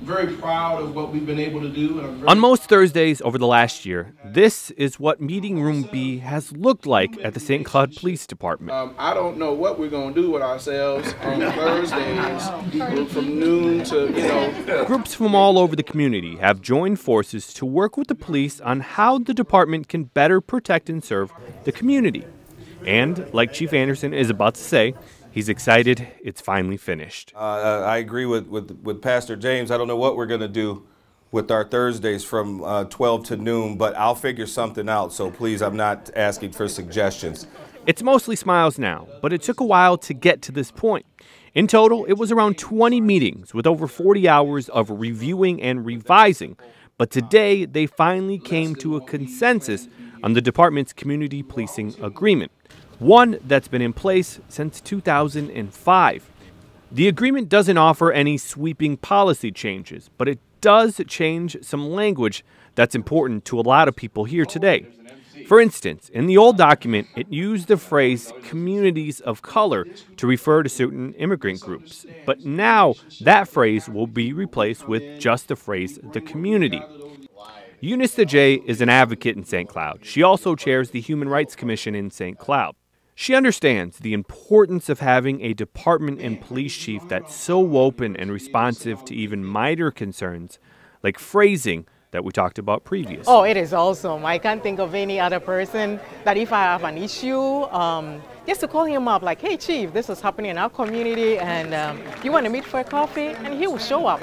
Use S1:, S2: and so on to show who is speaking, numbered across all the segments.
S1: very proud of what we've been able to do. And
S2: on most Thursdays over the last year, this is what Meeting Room B has looked like at the St. Cloud Police Department.
S1: I don't know what we're going to do with ourselves on Thursdays from noon to,
S2: Groups from all over the community have joined forces to work with the police on how the department can better protect and serve the community. And, like Chief Anderson is about to say, he's excited it's finally finished.
S3: I agree with Pastor James. I don't know what we're going to do with our Thursdays from 12 to noon, but I'll figure something out. So please, I'm not asking for suggestions.
S2: It's mostly smiles now, but it took a while to get to this point. In total, it was around 20 meetings with over 40 hours of reviewing and revising. But today, they finally came to a consensus on the department's community policing agreement, one that's been in place since 2005. The agreement doesn't offer any sweeping policy changes, but it does change some language that's important to a lot of people here today. For instance, in the old document, it used the phrase communities of color to refer to certain immigrant groups. But now that phrase will be replaced with just the phrase the community. Eunice J. is an advocate in St. Cloud. She also chairs the Human Rights Commission in St. Cloud. She understands the importance of having a department and police chief that's so open and responsive to even minor concerns like phrasing that we talked about previously.
S4: Oh, it is awesome. I can't think of any other person that if I have an issue, just to call him up like, hey, Chief, this is happening in our community and you want to meet for a coffee? And he will show up,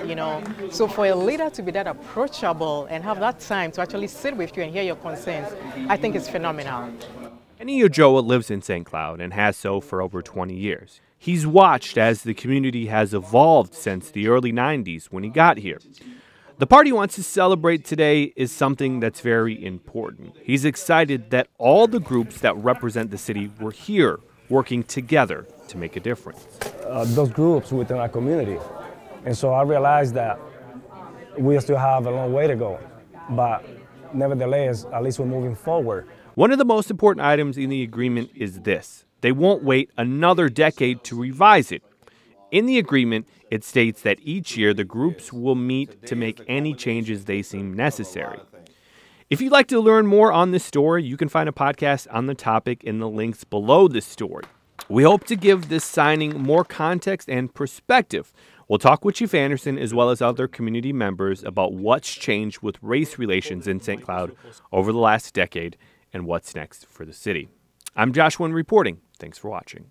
S4: So for a leader to be that approachable and have that time to actually sit with you and hear your concerns, I think it's phenomenal.
S2: Kenny Ojoa lives in St. Cloud and has so for over 20 years. He's watched as the community has evolved since the early 90s when he got here. The part he wants to celebrate today is something that's very important. He's excited that all the groups that represent the city were here working together to make a difference.
S5: Those groups within our community. And so I realized that we still have a long way to go. But nevertheless, at least we're moving forward.
S2: One of the most important items in the agreement is this. They won't wait another decade to revise it. In the agreement, it states that each year the groups will meet to make any changes they seem necessary. If you'd like to learn more on this story, you can find a podcast on the topic in the links below this story. We hope to give this signing more context and perspective. We'll talk with Chief Anderson as well as other community members about what's changed with race relations in St. Cloud over the last decade and what's next for the city. I'm Josh Wynn reporting. Thanks for watching.